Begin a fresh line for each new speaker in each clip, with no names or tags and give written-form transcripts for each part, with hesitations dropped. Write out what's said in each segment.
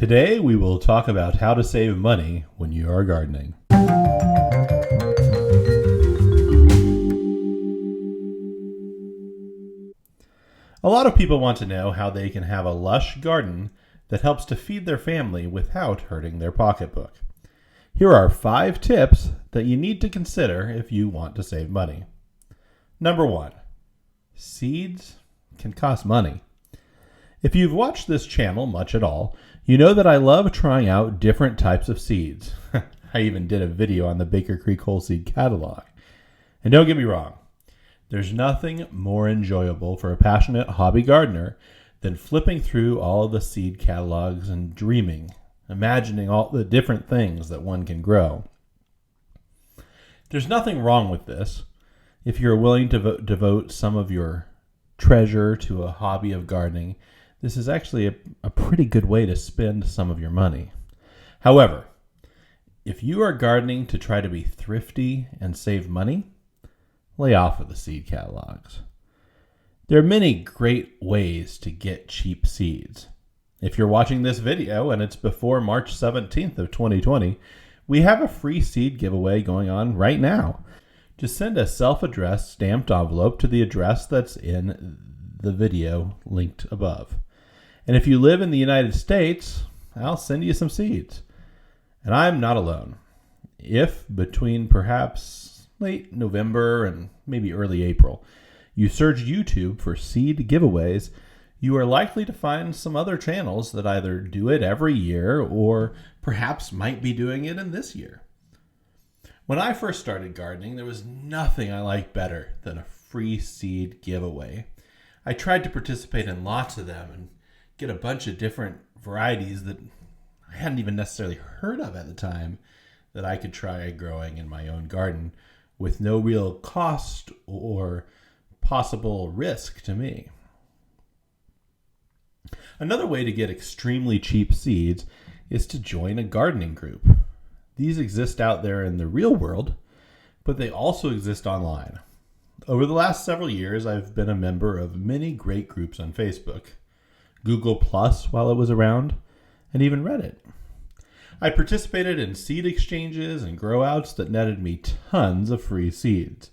Today we will talk about how to save money when you are gardening. A lot of people want to know how they can have a lush garden that helps to feed their family without hurting their pocketbook. Here are 5 tips that you need to consider if you want to save money. Number 1, seeds can cost money. If you've watched this channel much at all, you know that I love trying out different types of seeds. I even did a video on the Baker Creek Whole Seed Catalog. And don't get me wrong, there's nothing more enjoyable for a passionate hobby gardener than flipping through all of the seed catalogs and dreaming, imagining all the different things that one can grow. There's nothing wrong with this if you're willing to devote some of your treasure to a hobby of gardening. This is actually a pretty good way to spend some of your money. However, if you are gardening to try to be thrifty and save money, lay off of the seed catalogs. There are many great ways to get cheap seeds. If you're watching this video and it's before March 17th of 2020, we have a free seed giveaway going on right now. Just send a self-addressed stamped envelope to the address that's in the video linked above. And if you live in the United States, I'll send you some seeds. And I'm not alone. If between perhaps late November and maybe early April, you search YouTube for seed giveaways, you are likely to find some other channels that either do it every year or perhaps might be doing it in this year. When I first started gardening, there was nothing I liked better than a free seed giveaway. I tried to participate in lots of them and get a bunch of different varieties that I hadn't even necessarily heard of at the time that I could try growing in my own garden with no real cost or possible risk to me. Another way to get extremely cheap seeds is to join a gardening group. These exist out there in the real world, but they also exist online. Over the last several years, I've been a member of many great groups on Facebook, Google Plus while it was around, and even Reddit. I participated in seed exchanges and grow-outs that netted me tons of free seeds.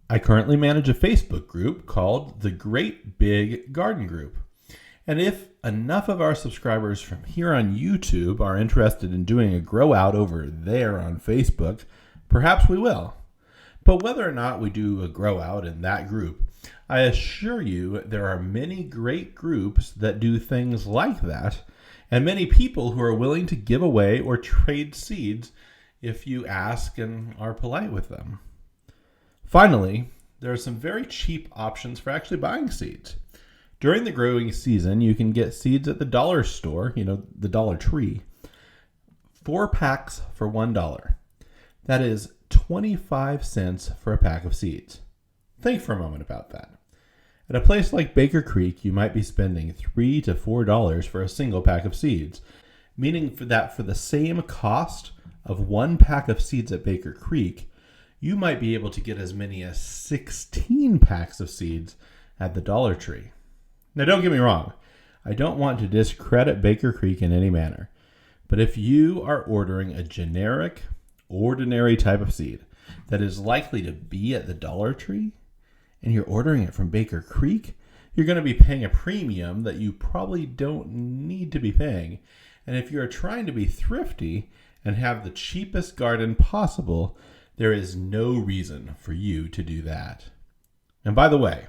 I currently manage a Facebook group called the Great Big Garden Group. And if enough of our subscribers from here on YouTube are interested in doing a grow out over there on Facebook, perhaps we will. But whether or not we do a grow out in that group, I assure you there are many great groups that do things like that, and many people who are willing to give away or trade seeds if you ask and are polite with them. Finally, there are some very cheap options for actually buying seeds. During the growing season, you can get seeds at the dollar store, the Dollar Tree. 4 packs for $1. That is 25 cents for a pack of seeds. Think for a moment about that. At a place like Baker Creek, you might be spending $3 to $4 for a single pack of seeds, meaning that for the same cost of 1 pack of seeds at Baker Creek, you might be able to get as many as 16 packs of seeds at the Dollar Tree. Now, don't get me wrong. I don't want to discredit Baker Creek in any manner. But if you are ordering a generic, ordinary type of seed that is likely to be at the Dollar Tree, and you're ordering it from Baker Creek, you're going to be paying a premium that you probably don't need to be paying. And if you're trying to be thrifty and have the cheapest garden possible, there is no reason for you to do that. And by the way,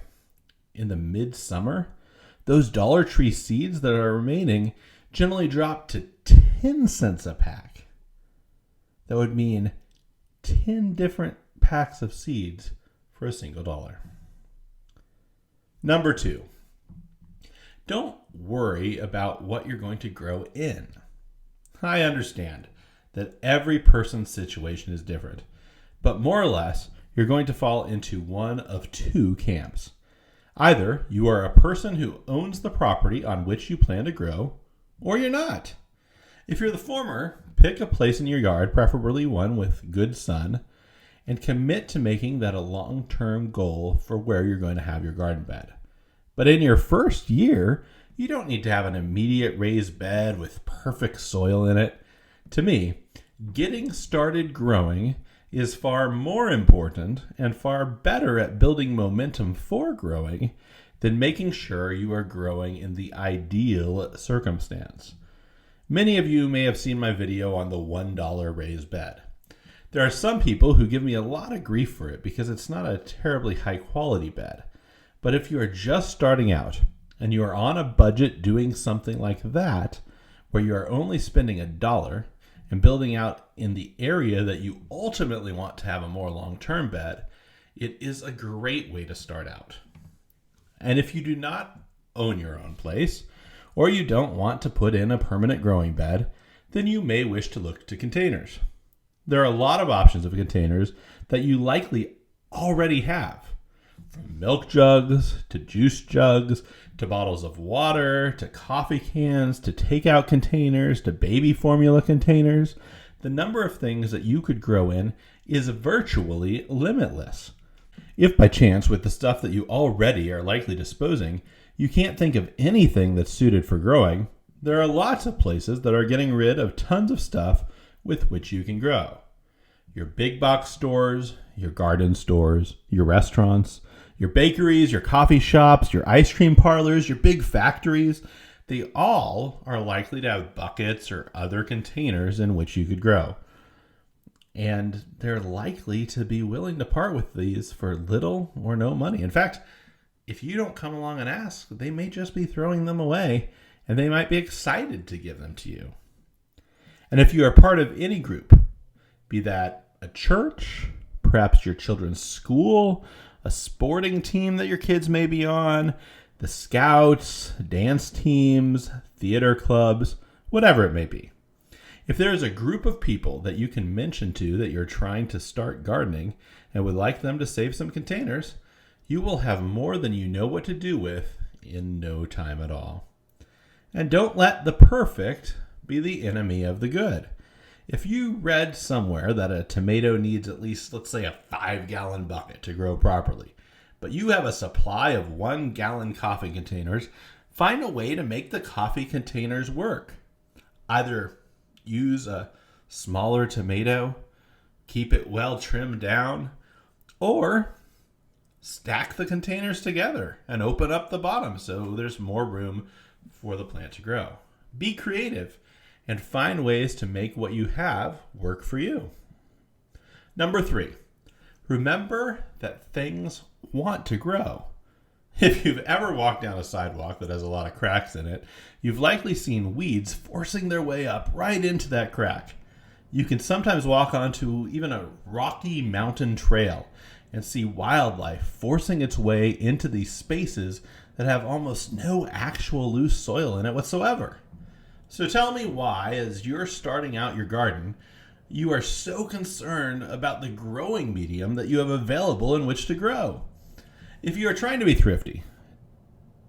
in the midsummer, those Dollar Tree seeds that are remaining generally drop to 10 cents a pack. That would mean 10 different packs of seeds for a single dollar. Number 2, don't worry about what you're going to grow in. I understand that every person's situation is different, but more or less, you're going to fall into one of 2 camps. Either you are a person who owns the property on which you plan to grow, or you're not. If you're the former, pick a place in your yard, preferably one with good sun, and commit to making that a long-term goal for where you're going to have your garden bed. But in your first year, You don't need to have an immediate raised bed with perfect soil in it. To me, getting started growing is far more important and far better at building momentum for growing than making sure you are growing in the ideal circumstance. Many of you may have seen my video on the $1 raised bed. There are some people who give me a lot of grief for it because it's not a terribly high quality bed. But if you are just starting out and you are on a budget doing something like that, where you are only spending $1 and building out in the area that you ultimately want to have a more long-term bed, it is a great way to start out. And if you do not own your own place, or you don't want to put in a permanent growing bed, then you may wish to look to containers. There are a lot of options of containers that you likely already have. From milk jugs, to juice jugs, to bottles of water, to coffee cans, to takeout containers, to baby formula containers. The number of things that you could grow in is virtually limitless. If by chance, with the stuff that you already are likely disposing, you can't think of anything that's suited for growing, there are lots of places that are getting rid of tons of stuff with which you can grow. Your big box stores, your garden stores, your restaurants, your bakeries, your coffee shops, your ice cream parlors, your big factories, they all are likely to have buckets or other containers in which you could grow. And they're likely to be willing to part with these for little or no money. In fact, if you don't come along and ask, they may just be throwing them away, and they might be excited to give them to you. And if you are part of any group, be that a church, perhaps your children's school, a sporting team that your kids may be on, the scouts, dance teams, theater clubs, whatever it may be. If there is a group of people that you can mention to that you're trying to start gardening and would like them to save some containers, you will have more than you know what to do with in no time at all. And don't let the perfect be the enemy of the good. If you read somewhere that a tomato needs at least, let's say, a 5-gallon bucket to grow properly, but you have a supply of 1-gallon coffee containers, find a way to make the coffee containers work. Either use a smaller tomato, keep it well trimmed down, or stack the containers together and open up the bottom so there's more room for the plant to grow. Be creative and find ways to make what you have work for you. Number 3, remember that things want to grow. If you've ever walked down a sidewalk that has a lot of cracks in it, you've likely seen weeds forcing their way up right into that crack. You can sometimes walk onto even a rocky mountain trail and see wildlife forcing its way into these spaces that have almost no actual loose soil in it whatsoever. So tell me why, as you're starting out your garden, you are so concerned about the growing medium that you have available in which to grow. If you are trying to be thrifty,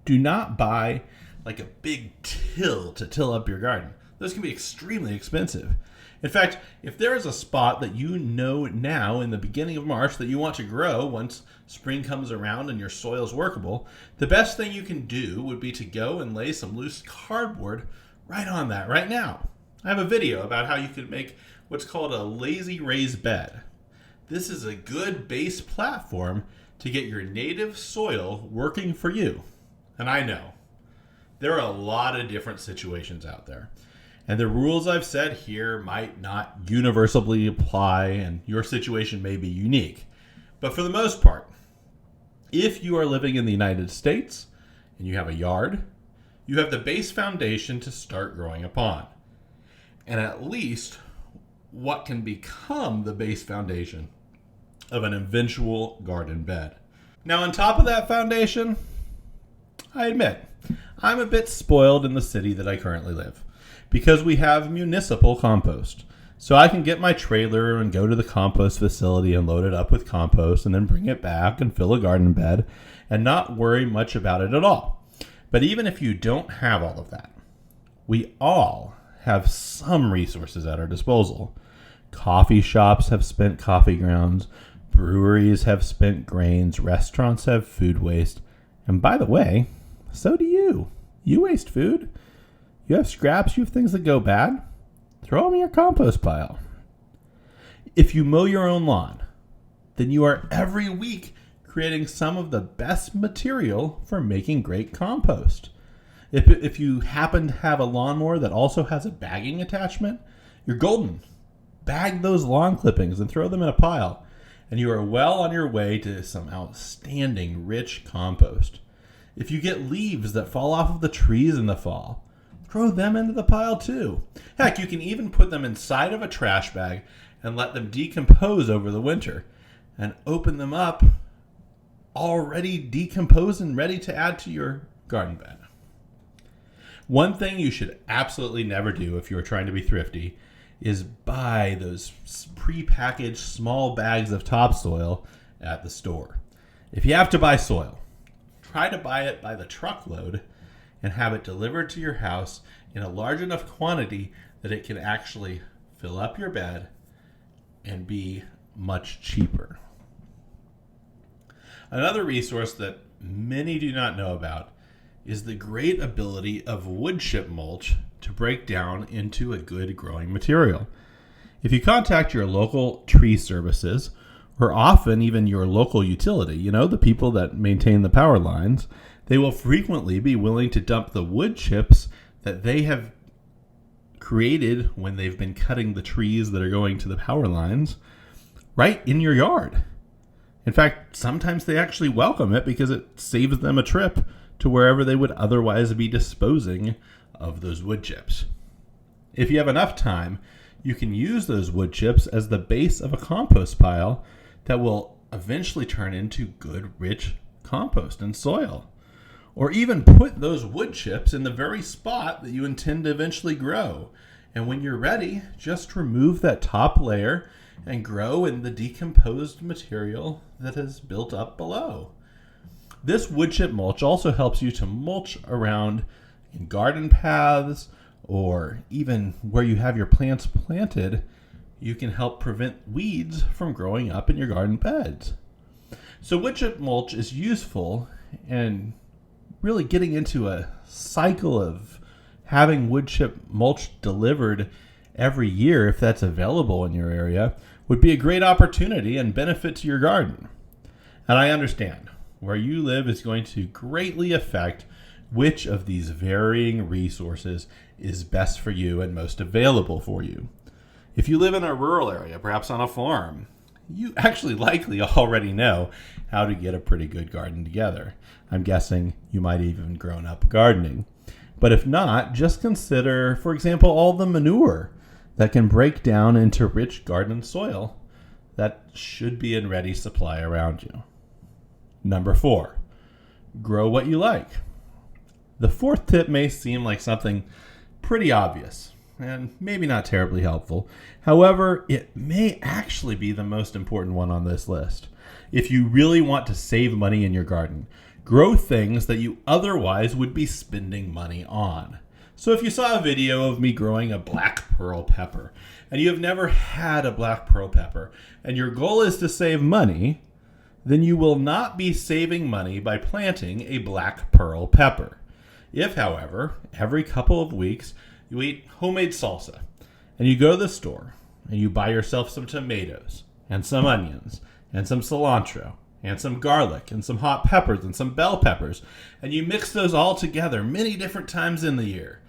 do not buy like a big till to till up your garden. Those can be extremely expensive. In fact, if there is a spot that you know now in the beginning of March that you want to grow once spring comes around and your soil is workable, the best thing you can do would be to go and lay some loose cardboard right on that right now. I have a video about how you can make what's called a lazy raised bed. This is a good base platform to get your native soil working for you. And I know there are a lot of different situations out there. And the rules I've said here might not universally apply, and your situation may be unique. But for the most part, if you are living in the United States and you have a yard, you have the base foundation to start growing upon. And at least what can become the base foundation of an eventual garden bed. Now, on top of that foundation, I admit, I'm a bit spoiled in the city that I currently live, because we have municipal compost. So I can get my trailer and go to the compost facility and load it up with compost and then bring it back and fill a garden bed and not worry much about it at all. But even if you don't have all of that, we all have some resources at our disposal. Coffee shops have spent coffee grounds, breweries have spent grains, restaurants have food waste, and by the way, so do you. You waste food. You have scraps. You have things that go bad. Throw them in your compost pile. If you mow your own lawn, then you are every week creating some of the best material for making great compost. If you happen to have a lawnmower that also has a bagging attachment, you're golden. Bag those lawn clippings and throw them in a pile, and you are well on your way to some outstanding rich compost. If you get leaves that fall off of the trees in the fall, throw them into the pile too. Heck, you can even put them inside of a trash bag and let them decompose over the winter, and open them up already decomposed and ready to add to your garden bed. One thing you should absolutely never do if you're trying to be thrifty is buy those pre-packaged small bags of topsoil at the store. If you have to buy soil, try to buy it by the truckload and have it delivered to your house in a large enough quantity that it can actually fill up your bed and be much cheaper. Another resource that many do not know about is the great ability of wood chip mulch to break down into a good growing material. If you contact your local tree services, or often even your local utility, the people that maintain the power lines, they will frequently be willing to dump the wood chips that they have created when they've been cutting the trees that are going to the power lines right in your yard. In fact, sometimes they actually welcome it because it saves them a trip to wherever they would otherwise be disposing of those wood chips. If you have enough time, you can use those wood chips as the base of a compost pile that will eventually turn into good, rich compost and soil. Or even put those wood chips in the very spot that you intend to eventually grow. And when you're ready, just remove that top layer and grow in the decomposed material that has built up below. This wood chip mulch also helps you to mulch around in garden paths, or even where you have your plants planted. You can help prevent weeds from growing up in your garden beds. So wood chip mulch is useful, and really getting into a cycle of having wood chip mulch delivered every year, if that's available in your area, would be a great opportunity and benefit to your garden. And I understand where you live is going to greatly affect which of these varying resources is best for you and most available for you. If you live in a rural area, perhaps on a farm, you actually likely already know how to get a pretty good garden together. I'm guessing you might even grown up gardening. But if not, just consider, for example, all the manure that can break down into rich garden soil that should be in ready supply around you. Number 4, grow what you like. The fourth tip may seem like something pretty obvious and maybe not terribly helpful. However, it may actually be the most important one on this list. If you really want to save money in your garden, grow things that you otherwise would be spending money on. So if you saw a video of me growing a black pearl pepper, and you have never had a black pearl pepper, and your goal is to save money, then you will not be saving money by planting a black pearl pepper. If, however, every couple of weeks you eat homemade salsa, and you go to the store, and you buy yourself some tomatoes, and some onions, and some cilantro, and some garlic, and some hot peppers, and some bell peppers, and you mix those all together many different times in the year,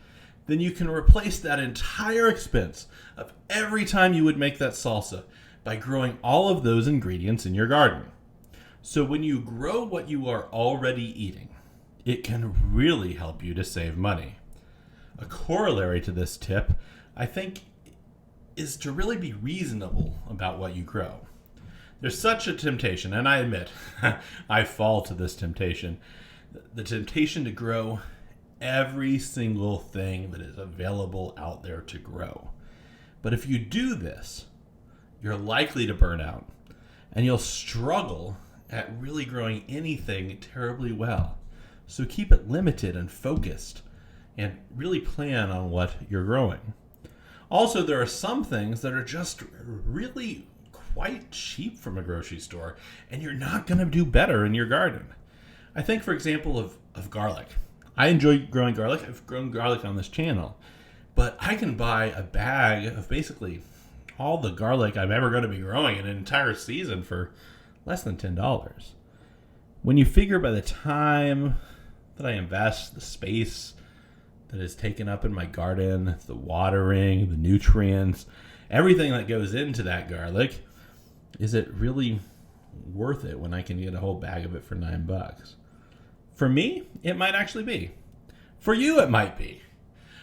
then you can replace that entire expense of every time you would make that salsa by growing all of those ingredients in your garden. So when you grow what you are already eating, it can really help you to save money. A corollary to this tip, I think, is to really be reasonable about what you grow. There's such a temptation, and I admit, I fall to this temptation, the temptation to grow every single thing that is available out there to grow. But if you do this, you're likely to burn out, and you'll struggle at really growing anything terribly well. So keep it limited and focused, and really plan on what you're growing. Also, there are some things that are just really quite cheap from a grocery store, and you're not going to do better in your garden. I think, for example, of garlic. I enjoy growing garlic. I've grown garlic on this channel. But I can buy a bag of basically all the garlic I'm ever going to be growing in an entire season for less than $10. When you figure by the time that I invest, the space that is taken up in my garden, the watering, the nutrients, everything that goes into that garlic, is it really worth it when I can get a whole bag of it for $9? For me, it might actually be. For you, it might be.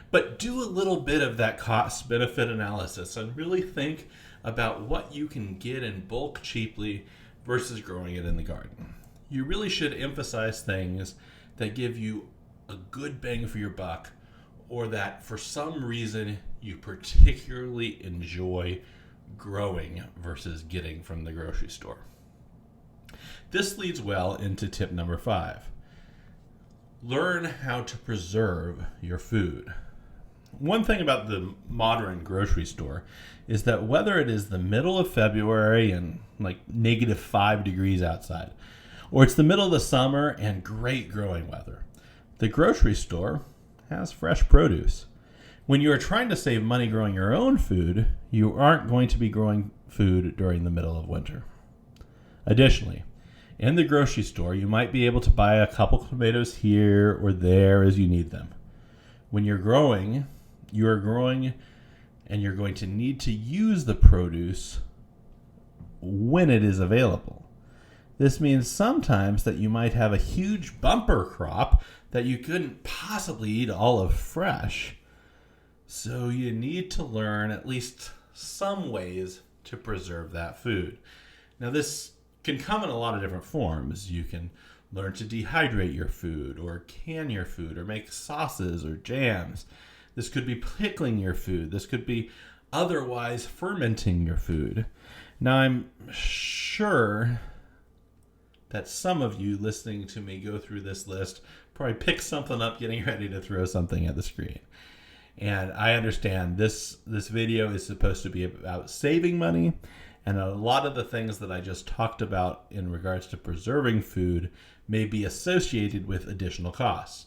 But do a little bit of that cost-benefit analysis and really think about what you can get in bulk cheaply versus growing it in the garden. You really should emphasize things that give you a good bang for your buck, or that for some reason you particularly enjoy growing versus getting from the grocery store. This leads well into tip number 5. Learn how to preserve your food. One thing about the modern grocery store is that whether it is the middle of February and like -5 degrees outside, or it's the middle of the summer and great growing weather, the grocery store has fresh produce. When you are trying to save money growing your own food, you aren't going to be growing food during the middle of winter. Additionally, in the grocery store, you might be able to buy a couple tomatoes here or there as you need them. When you are growing and you're going to need to use the produce when it is available. This means sometimes that you might have a huge bumper crop that you couldn't possibly eat all of fresh. So you need to learn at least some ways to preserve that food. Now this can come in a lot of different forms. You can learn to dehydrate your food, or can your food, or make sauces or jams. This could be pickling your food. This could be otherwise fermenting your food. Now I'm sure that some of you listening to me go through this list probably pick something up getting ready to throw something at the screen. And I understand this video is supposed to be about saving money, and a lot of the things that I just talked about in regards to preserving food may be associated with additional costs,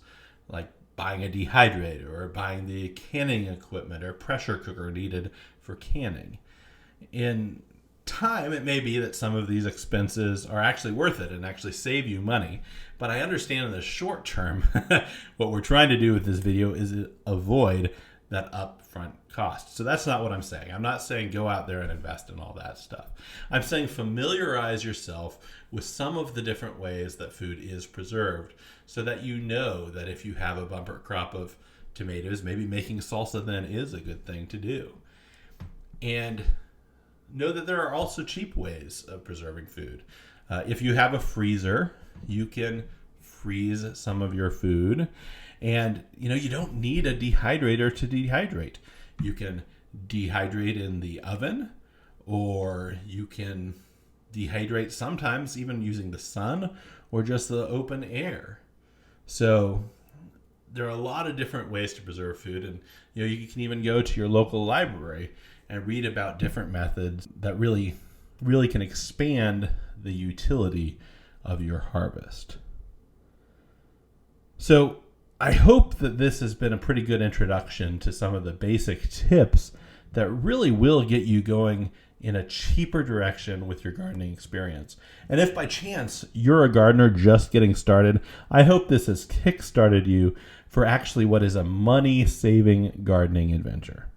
like buying a dehydrator or buying the canning equipment or pressure cooker needed for canning. In time, it may be that some of these expenses are actually worth it and actually save you money. But I understand in the short term, what we're trying to do with this video is avoid that upfront cost. So that's not what I'm saying. I'm not saying go out there and invest in all that stuff. I'm saying familiarize yourself with some of the different ways that food is preserved, so that you know that if you have a bumper crop of tomatoes, maybe making salsa then is a good thing to do. And know that there are also cheap ways of preserving food. If you have a freezer, you can freeze some of your food. And you don't need a dehydrator to dehydrate. You can dehydrate in the oven, or you can dehydrate sometimes even using the sun or just the open air. So there are a lot of different ways to preserve food, and you can even go to your local library and read about different methods that really can expand the utility of your harvest. So I hope that this has been a pretty good introduction to some of the basic tips that really will get you going in a cheaper direction with your gardening experience. And if by chance you're a gardener just getting started, I hope this has kickstarted you for actually what is a money-saving gardening adventure.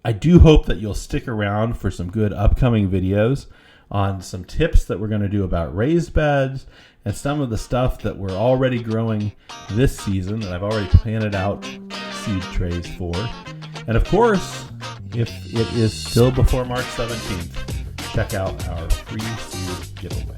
I do hope that you'll stick around for some good upcoming videos on some tips that we're going to do about raised beds and some of the stuff that we're already growing this season that I've already planted out seed trays for. And of course, if it is still before March 17th, check out our free seed giveaway.